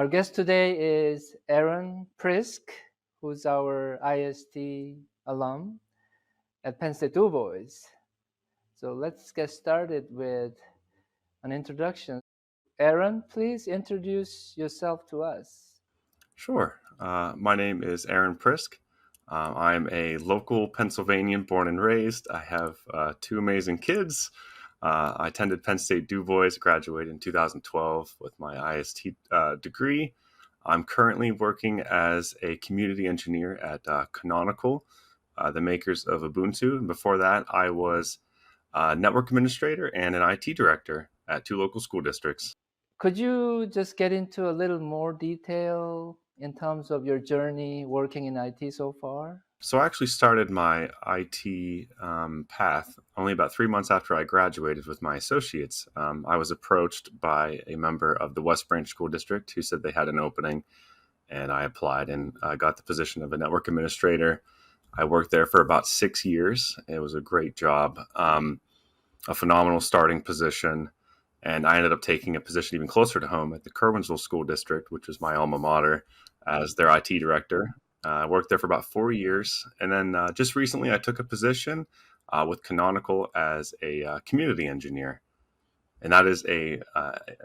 Our guest today is Aaron Prisk, who's our IST alum at Penn State DuBois. So let's get started with an introduction. Aaron, please introduce yourself to us. Sure. My name is Aaron Prisk. I'm a local Pennsylvanian born and raised. I have two amazing kids. I attended Penn State DuBois, graduated in 2012 with my IST degree. I'm currently working as a community engineer at Canonical, the makers of Ubuntu. And before that, I was a network administrator and an IT director at two local school districts. Could you just get into a little more detail in terms of your journey working in IT so far? So I actually started my IT path only about 3 months after I graduated with my associates. I was approached by a member of the West Branch School District who said they had an opening, and I applied and got the position of a network administrator. I worked there for about 6 years. It was a great job, a phenomenal starting position, and I ended up taking a position even closer to home at the Curwensville School District, which was my alma mater, as their IT director. I worked there for about 4 years, and then just recently I took a position with Canonical as a community engineer, and that is a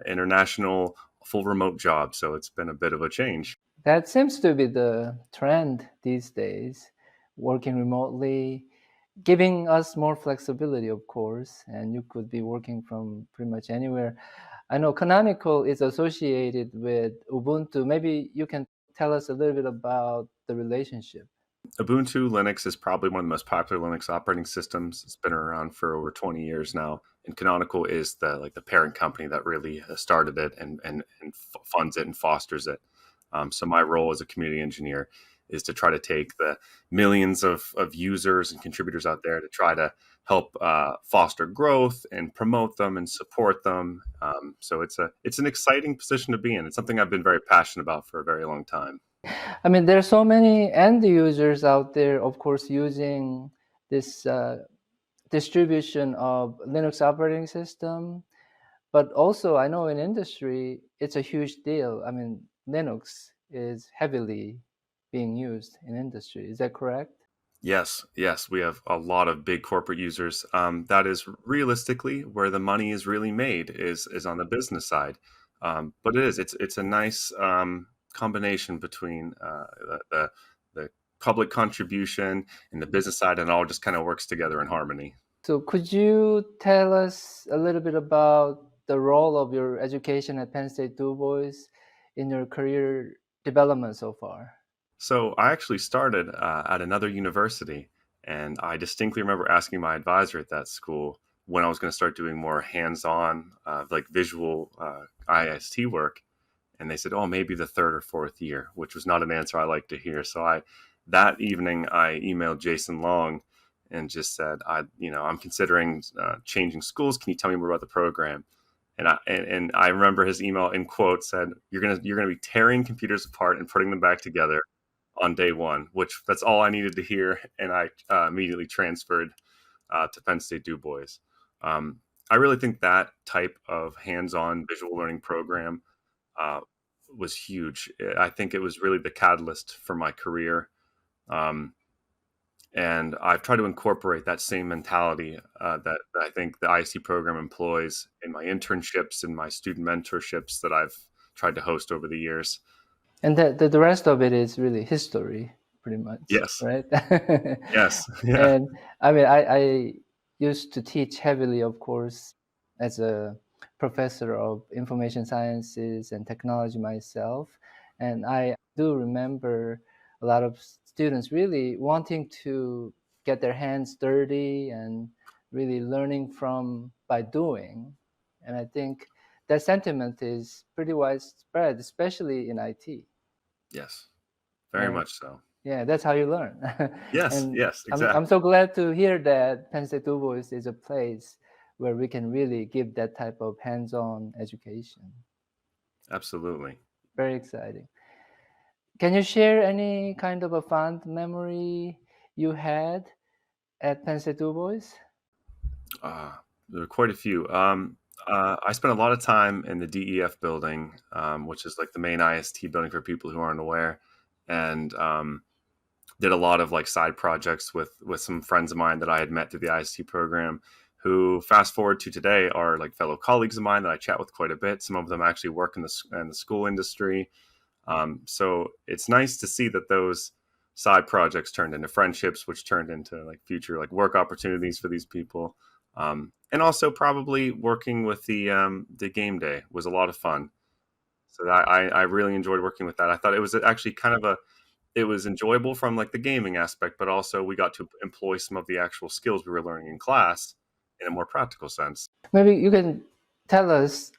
international full remote job. So it's been a bit of a change. That seems to be the trend these days, working remotely, giving us more flexibility, of course, and you could be working from pretty much anywhere. I know Canonical is associated with Ubuntu. Maybe you can tell us a little bit about the relationship. Ubuntu Linux is probably one of the most popular Linux operating systems. It's been around for over 20 years now, and Canonical is the parent company that really started it and funds it and fosters it. So my role as a community engineer is to try to take the millions of users and contributors out there to try to help foster growth and promote them and support them. So it's an exciting position to be in. It's something I've been very passionate about for a very long time. I mean, there are so many end users out there, of course, using this distribution of Linux operating system. But also, I know in industry, it's a huge deal. I mean, Linux is heavily being used in industry. Is that correct? Yes, we have a lot of big corporate users. That is realistically where the money is really made is on the business side. But it's a nice combination between the public contribution and the business side, and it all just kind of works together in harmony. So could you tell us a little bit about the role of your education at Penn State DuBois in your career development so far? So I actually started at another university, and I distinctly remember asking my advisor at that school when I was going to start doing more hands-on, like visual IST work, and they said, "Oh, maybe the third or fourth year," which was not an answer I like to hear. So that evening I emailed Jason Long and just said, I'm considering changing schools. Can you tell me more about the program?" And I remember his email in quote said, "You're gonna be tearing computers apart and putting them back together on day one," which that's all I needed to hear. And I immediately transferred to Penn State DuBois. I really think that type of hands-on visual learning program was huge. I think it was really the catalyst for my career. And I've tried to incorporate that same mentality that I think the IC program employs in my internships and my student mentorships that I've tried to host over the years. And the rest of it is really history, pretty much. Yes. Right? Yes. Yeah. And I mean, I used to teach heavily, of course, as a professor of information sciences and technology myself. And I do remember a lot of students really wanting to get their hands dirty and really learning by doing. And I think that sentiment is pretty widespread, especially in IT. Yes. Very much so. Yeah, that's how you learn. Yes. And Yes. I'm Exactly. so glad to hear that Penn State DuBois is a place where we can really give that type of hands-on education. Absolutely. Very exciting. Can you share any kind of a fond memory you had at Penn State DuBois? There are quite a few. I spent a lot of time in the DEF building, which is like the main IST building for people who aren't aware, and did a lot of like side projects with some friends of mine that I had met through the IST program, who fast forward to today are like fellow colleagues of mine that I chat with quite a bit. Some of them actually work in the school industry. So it's nice to see that those side projects turned into friendships, which turned into like future like work opportunities for these people. And also probably working with the game day was a lot of fun. So that I really enjoyed working with that. I thought it was actually kind of it was enjoyable from like the gaming aspect, but also we got to employ some of the actual skills we were learning in class in a more practical sense. Maybe you can tell us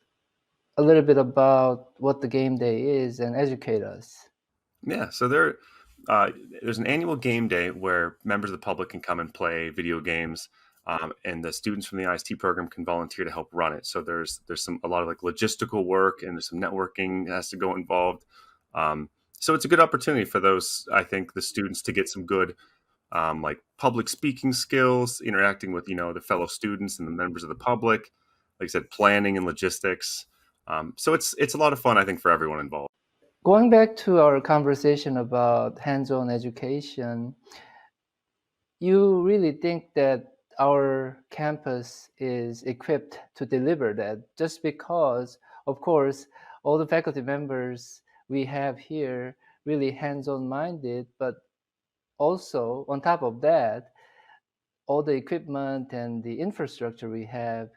a little bit about what the game day is and educate us. Yeah, so there's an annual game day where members of the public can come and play video games, and the students from the IST program can volunteer to help run it. So there's a lot of like logistical work, and there's some networking that has to go involved. So it's a good opportunity for those, I think, the students to get some good like public speaking skills, interacting with the fellow students and the members of the public. Like I said, planning and logistics. So it's a lot of fun, I think, for everyone involved. Going back to our conversation about hands-on education, you really think that our campus is equipped to deliver that just because, of course, all the faculty members we have here really hands-on minded, but also on top of that, all the equipment and the infrastructure we have,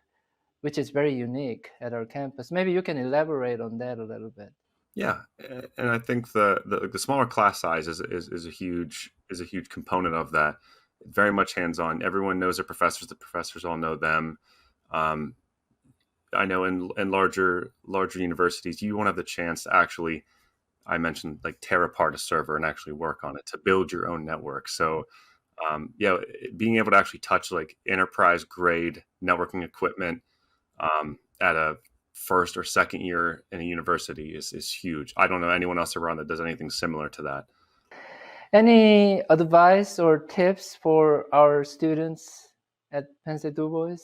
which is very unique at our campus. Maybe you can elaborate on that a little bit. Yeah, and I think the smaller class size is a huge component of that. Very much hands on. Everyone knows their professors. The professors all know them. Um, I know in larger universities, you won't have the chance to actually. I mentioned like tear apart a server and actually work on it to build your own network. So yeah, being able to actually touch like enterprise grade networking equipment at a first or second year in a university is huge. I don't know anyone else around that does anything similar to that. Any advice or tips for our students at Penn State DuBois?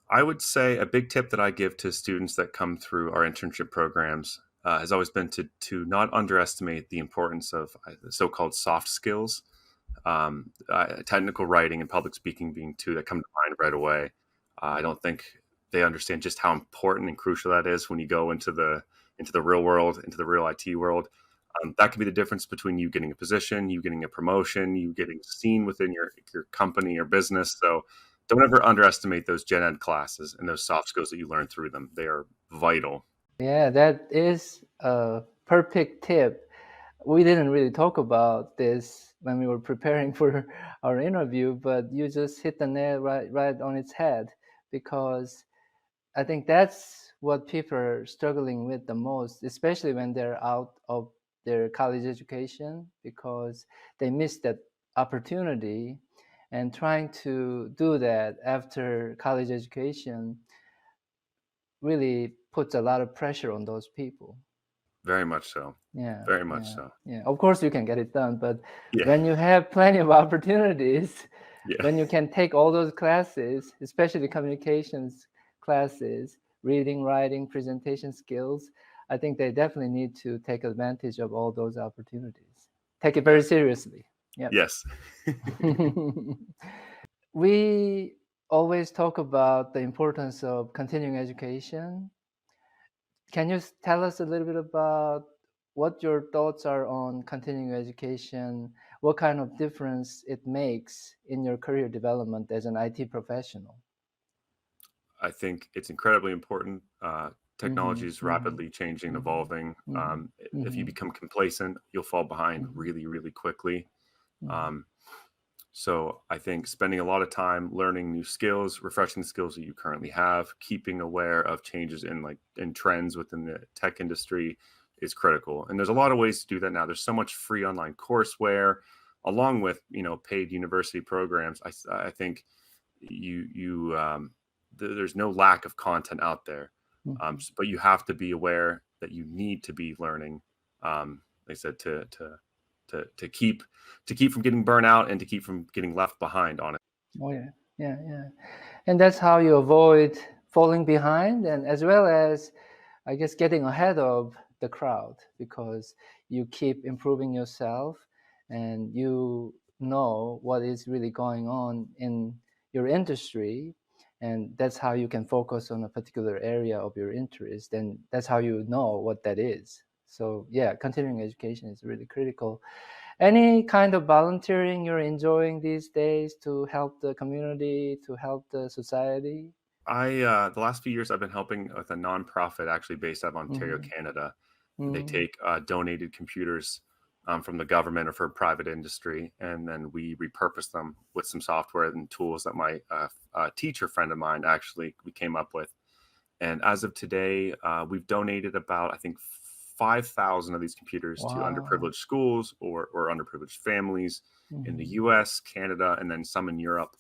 I would say a big tip that I give to students that come through our internship programs has always been to not underestimate the importance of so-called soft skills, technical writing and public speaking being two that come to mind right away. I don't think they understand just how important and crucial that is when you go into the real world, into the real IT world. That can be the difference between you getting a position, you getting a promotion, you getting seen within your company or business. So don't ever underestimate those gen ed classes and those soft skills that you learn through them. They are vital. Yeah, that is a perfect tip. We didn't really talk about this when we were preparing for our interview, but you just hit the nail right on its head, because I think that's what people are struggling with the most, especially when they're out of their college education, because they miss that opportunity. And trying to do that after college education really puts a lot of pressure on those people. Very much so. Yeah, Very much yeah, so. yeah. Of course, you can get it done, but Yeah. when you have plenty of opportunities, Yeah. when you can take all those classes, especially communications classes, reading, writing, presentation skills, I think they definitely need to take advantage of all those opportunities. Take it very Yes. seriously. Yeah. Yes. We always talk about the importance of continuing education. Can you tell us a little bit about what your thoughts are on continuing education, what kind of difference it makes in your career development as an IT professional? I think it's incredibly important. Technology Mm-hmm, is mm-hmm, rapidly changing and mm-hmm, evolving. mm-hmm, If you mm-hmm, become complacent, you'll fall behind mm-hmm, really, really quickly. mm-hmm. Um, so I think spending a lot of time learning new skills, refreshing the skills that you currently have, keeping aware of changes in trends within the tech industry is critical. And there's a lot of ways to do that now. There's so much free online courseware, along with paid university programs. I think there's no lack of content out there, Mm-hmm. but you have to be aware that you need to be learning. Like I said, to keep from getting burnt out and to keep from getting left behind on it. Oh yeah, yeah, yeah. And that's how you avoid falling behind, and as well as, I guess, getting ahead of the crowd, because you keep improving yourself and you know what is really going on in your industry, and that's how you can focus on a particular area of your interest, and that's how you know what that is. So yeah, continuing education is really critical. Any kind of volunteering you're enjoying these days to help the community, to help the society? The last few years I've been helping with a nonprofit actually based out of Ontario, Mm-hmm. Canada. They Mm-hmm. take donated computers from the government or for private industry, and then we repurpose them with some software and tools that my teacher friend of mine actually we came up with. And as of today, we've donated about, I think, 5,000 of these computers to Wow. underprivileged schools or underprivileged families in the Mm-hmm. US, Canada, and then some in Europe.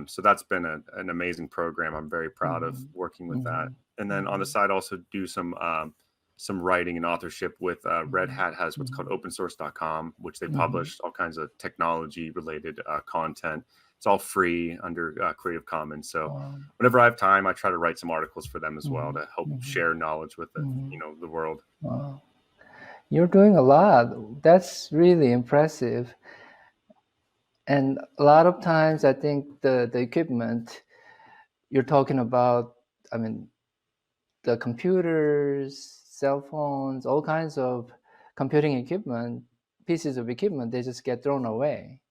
So that's been an amazing program. I'm very proud of Mm-hmm. working with that. Mm-hmm. And then on the Mm-hmm. side, also do some writing and authorship with Red Mm-hmm. Hat has what's called Mm-hmm. opensource.com, which they Mm-hmm. publish all kinds of technology related content. It's all free under Creative Commons. So Wow. whenever I have time, I try to write some articles for them as well Mm-hmm. to help Mm-hmm. share knowledge with Mm-hmm. the world. Wow. You're doing a lot. That's really impressive. And a lot of times, I think the equipment you're talking about, I mean, the computers, cell phones, all kinds of computing equipment, pieces of equipment, they just get thrown away.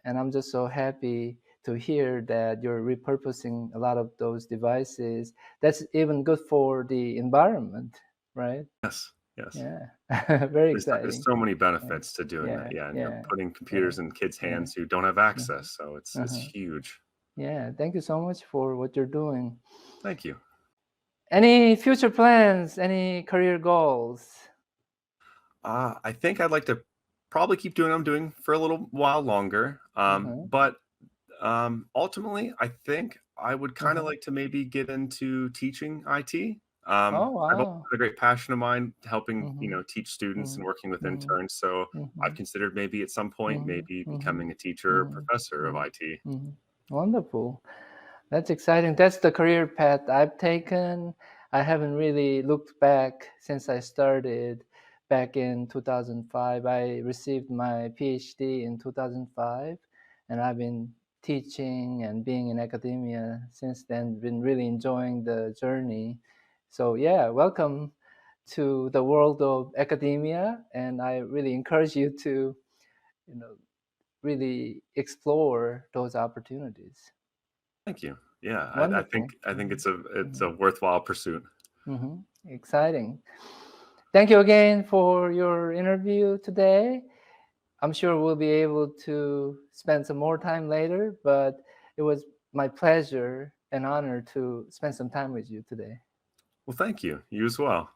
And I'm just so happy to hear that you're repurposing a lot of those devices. That's even good for the environment, right? Yes, yes. Yeah, very There's exciting. so many Yeah, benefits to doing yeah, that. Yeah, and you're yeah, putting yeah, computers in kids' yeah. hands who don't have Mhm. access. So it's Uh-huh. huge. Yeah, thank you so much for what you're doing. Thank you. Any future plans? Any career goals? I think I'd like to probably keep doing what I'm doing for a little while longer. Uh-huh. But ultimately, I think I would kind of Uh-huh. like to maybe get into teaching IT. Oh, I've always wow. had a great passion of mine helping, Mm-hmm. teach students and working with Mm-hmm. interns. So Mm-hmm. I've considered maybe at some point, Mm-hmm. maybe Mm-hmm. becoming a teacher or Mm-hmm. professor of IT. Mm-hmm. Mm-hmm. Wonderful. That's exciting. That's the career path I've taken. I haven't really looked back since I started back in 2005. I received my PhD in 2005, and I've been teaching and being in academia since then. Been really enjoying the journey. So yeah, welcome to the world of academia, and I really encourage you to, you know, really explore those opportunities. Thank you. Yeah, Wonderful. I think Mhm. it's a worthwhile pursuit. Exciting. Thank you again for your interview today. I'm sure we'll be able to spend some more time later, but it was my pleasure and honor to spend some time with you today. Well, thank you. You as well.